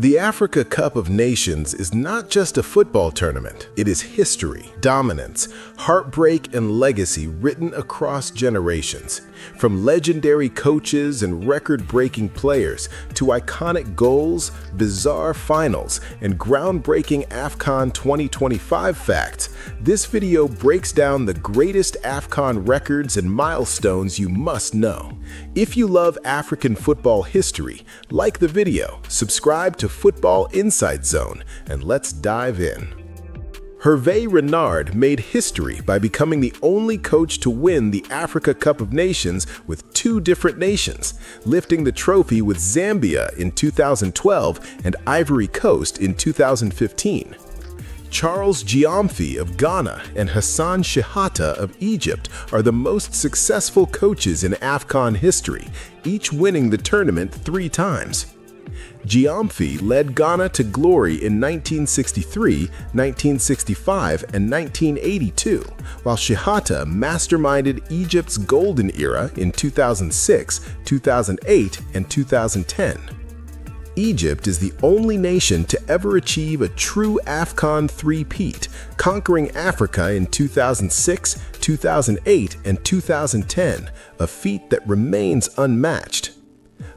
The Africa Cup of Nations is not just a football tournament. It is history, dominance, heartbreak, and legacy written across generations. From legendary coaches and record-breaking players to iconic goals, bizarre finals, and groundbreaking AFCON 2025 facts, this video breaks down the greatest AFCON records and milestones you must know. If you love African football history, like the video, subscribe to Football Insight Zone, and let's dive in. Hervé Renard made history by becoming the only coach to win the Africa Cup of Nations with two different nations, lifting the trophy with Zambia in 2012 and Ivory Coast in 2015. Charles Gyamfi of Ghana and Hassan Shehata of Egypt are the most successful coaches in AFCON history, each winning the tournament 3 times. Gyamfi led Ghana to glory in 1963, 1965, and 1982, while Shehata masterminded Egypt's golden era in 2006, 2008, and 2010. Egypt is the only nation to ever achieve a true AFCON three-peat, conquering Africa in 2006, 2008, and 2010, a feat that remains unmatched.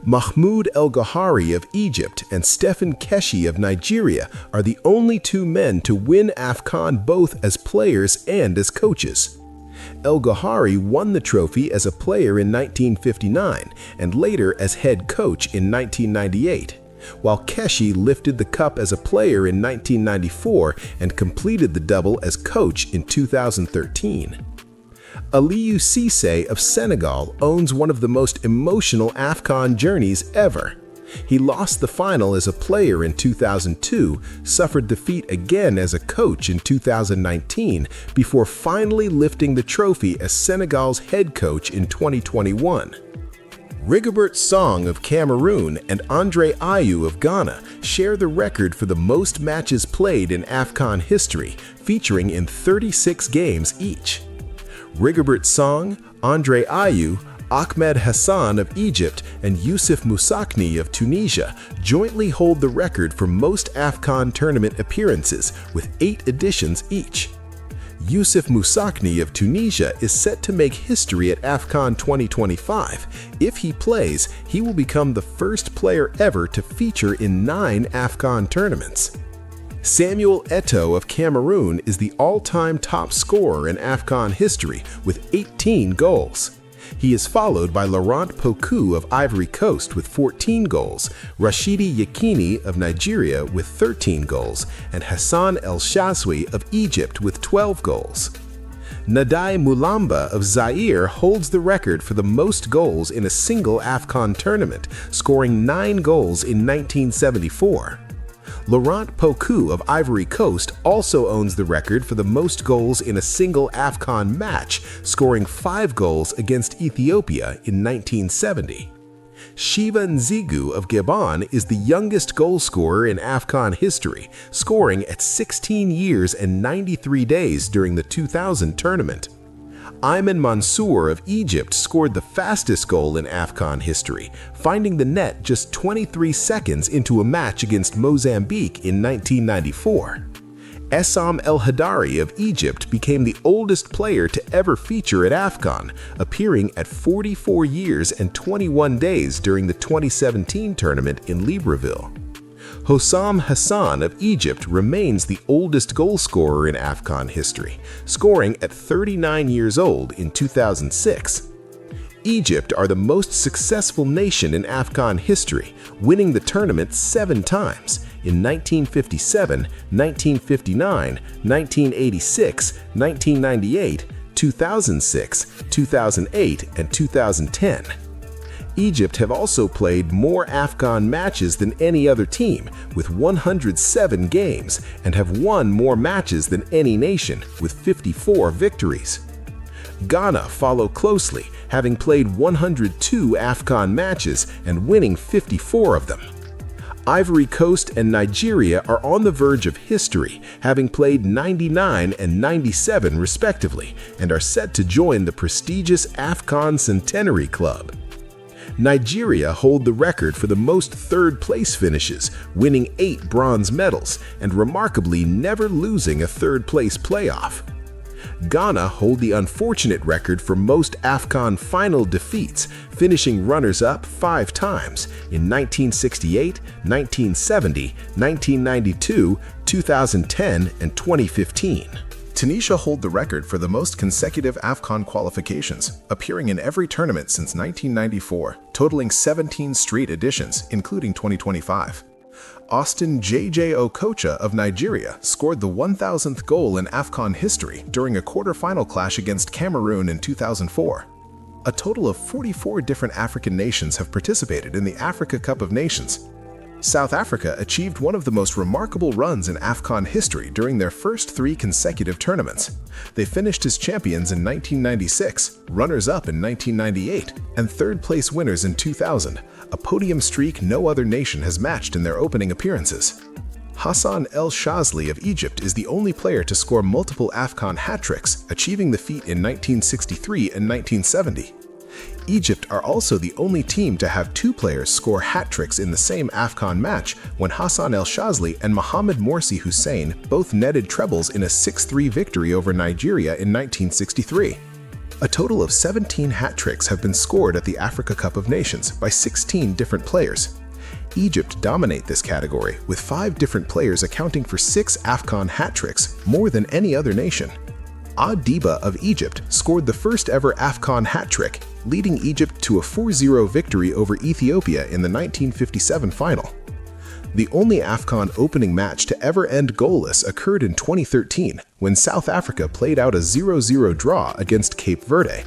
Mahmoud El Ghahari of Egypt and Stephen Keshi of Nigeria are the only 2 men to win AFCON both as players and as coaches. El Ghahari won the trophy as a player in 1959 and later as head coach in 1998, while Keshi lifted the cup as a player in 1994 and completed the double as coach in 2013. Aliou Cissé of Senegal owns one of the most emotional AFCON journeys ever. He lost the final as a player in 2002, suffered defeat again as a coach in 2019, before finally lifting the trophy as Senegal's head coach in 2021. Rigobert Song of Cameroon and Andre Ayew of Ghana share the record for the most matches played in AFCON history, featuring in 36 games each. Rigobert Song, Andre Ayew, Ahmed Hassan of Egypt, and Youssouf Moussakni of Tunisia jointly hold the record for most AFCON tournament appearances, with 8 editions each. Youssouf Moussakni of Tunisia is set to make history at AFCON 2025. If he plays, he will become the first player ever to feature in 9 AFCON tournaments. Samuel Eto'o of Cameroon is the all-time top scorer in AFCON history with 18 goals. He is followed by Laurent Pokou of Ivory Coast with 14 goals, Rashidi Yekini of Nigeria with 13 goals, and Hassan El Shazwi of Egypt with 12 goals. Nadai Mulamba of Zaire holds the record for the most goals in a single AFCON tournament, scoring 9 goals in 1974. Laurent Pokou of Ivory Coast also owns the record for the most goals in a single AFCON match, scoring 5 goals against Ethiopia in 1970. Shiva Nzigu of Gabon is the youngest goal scorer in AFCON history, scoring at 16 years and 93 days during the 2000 tournament. Ayman Mansour of Egypt scored the fastest goal in AFCON history, finding the net just 23 seconds into a match against Mozambique in 1994. Essam El Hadari of Egypt became the oldest player to ever feature at AFCON, appearing at 44 years and 21 days during the 2017 tournament in Libreville. Hossam Hassan of Egypt remains the oldest goal scorer in AFCON history, scoring at 39 years old in 2006. Egypt are the most successful nation in AFCON history, winning the tournament 7 times in 1957, 1959, 1986, 1998, 2006, 2008, and 2010. Egypt have also played more AFCON matches than any other team, with 107 games, and have won more matches than any nation, with 54 victories. Ghana follow closely, having played 102 AFCON matches and winning 54 of them. Ivory Coast and Nigeria are on the verge of history, having played 99 and 97 respectively, and are set to join the prestigious AFCON Centenary Club. Nigeria hold the record for the most third-place finishes, winning 8 bronze medals and remarkably never losing a third-place playoff. Ghana hold the unfortunate record for most AFCON final defeats, finishing runners-up 5 times in 1968, 1970, 1992, 2010, and 2015. Tunisia hold the record for the most consecutive AFCON qualifications, appearing in every tournament since 1994, totaling 17 straight editions, including 2025. Austin J.J. Okocha of Nigeria scored the 1,000th goal in AFCON history during a quarter-final clash against Cameroon in 2004. A total of 44 different African nations have participated in the Africa Cup of Nations. South Africa achieved one of the most remarkable runs in AFCON history during their first 3 consecutive tournaments. They finished as champions in 1996, runners-up in 1998, and third-place winners in 2000, a podium streak no other nation has matched in their opening appearances. Hassan El Shazli of Egypt is the only player to score multiple AFCON hat-tricks, achieving the feat in 1963 and 1970. Egypt are also the only team to have 2 players score hat-tricks in the same AFCON match when Hassan El Shazli and Mohamed Morsi Hussein both netted trebles in a 6-3 victory over Nigeria in 1963. A total of 17 hat-tricks have been scored at the Africa Cup of Nations by 16 different players. Egypt dominate this category, with 5 different players accounting for 6 AFCON hat-tricks, more than any other nation. Adiba of Egypt scored the first ever AFCON hat-trick, leading Egypt to a 4-0 victory over Ethiopia in the 1957 final. The only AFCON opening match to ever end goalless occurred in 2013 when South Africa played out a 0-0 draw against Cape Verde.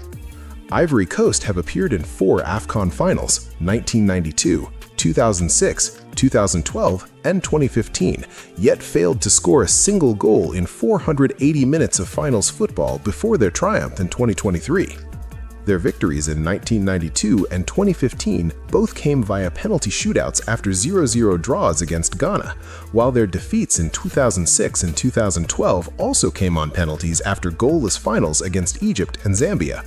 Ivory Coast have appeared in 4 AFCON finals, 1992, 2006, 2012, and 2015, yet failed to score a single goal in 480 minutes of finals football before their triumph in 2023. Their victories in 1992 and 2015 both came via penalty shootouts after 0-0 draws against Ghana, while their defeats in 2006 and 2012 also came on penalties after goalless finals against Egypt and Zambia.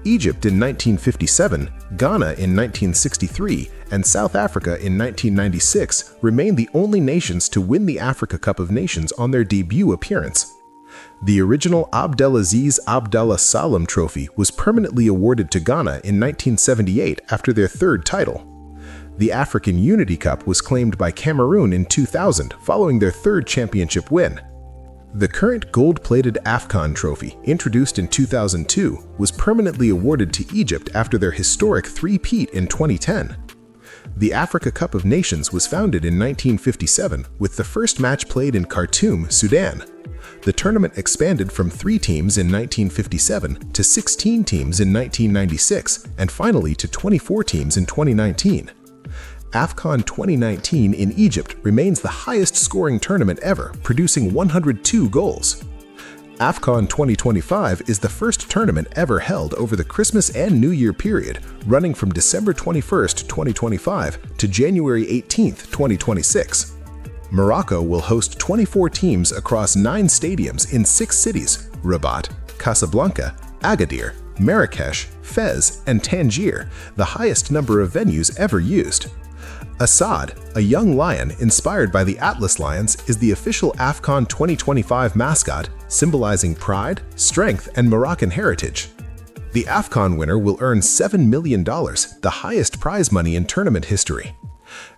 Egypt in 1957, Ghana in 1963, and South Africa in 1996 remain the only nations to win the Africa Cup of Nations on their debut appearance. The original Abdelaziz Abdallah Salem Trophy was permanently awarded to Ghana in 1978 after their 3rd title. The African Unity Cup was claimed by Cameroon in 2000 following their 3rd championship win. The current gold-plated AFCON trophy, introduced in 2002, was permanently awarded to Egypt after their historic 3-peat in 2010. The Africa Cup of Nations was founded in 1957 with the first match played in Khartoum, Sudan. The tournament expanded from 3 teams in 1957 to 16 teams in 1996 and finally to 24 teams in 2019. AFCON 2019 in Egypt remains the highest-scoring tournament ever, producing 102 goals. AFCON 2025 is the first tournament ever held over the Christmas and New Year period, running from December 21, 2025 to January 18, 2026. Morocco will host 24 teams across 9 stadiums in 6 cities: Rabat, Casablanca, Agadir, Marrakesh, Fez, and Tangier, the highest number of venues ever used. Assad, a young lion inspired by the Atlas Lions, is the official AFCON 2025 mascot, symbolizing pride, strength, and Moroccan heritage. The AFCON winner will earn $7 million, the highest prize money in tournament history.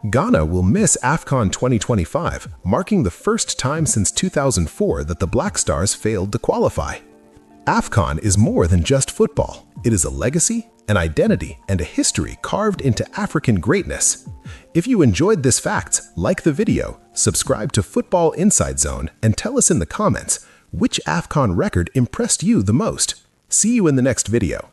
Ghana will miss AFCON 2025, marking the first time since 2004 that the Black Stars failed to qualify. AFCON is more than just football. It is a legacy, an identity, and a history carved into African greatness. If you enjoyed this fact, like the video, subscribe to Football Inside Zone, and tell us in the comments which AFCON record impressed you the most. See you in the next video.